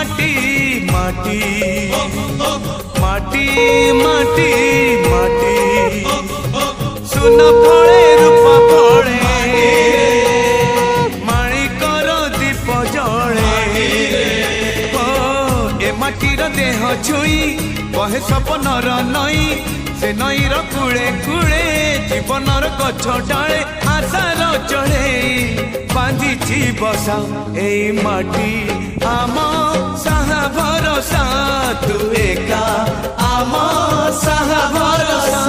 माटी माटी माटी माटी माटी सुन फले रूप फले माणिकर दीप जले ए माटीर देह छुई बहे सपनर नई से नईर कूले कूले जीवनर गछ डाले आशार चढ़े बांधी बसा ए माटी आम साहा भरोसा तू एका आम साहा भरोसा।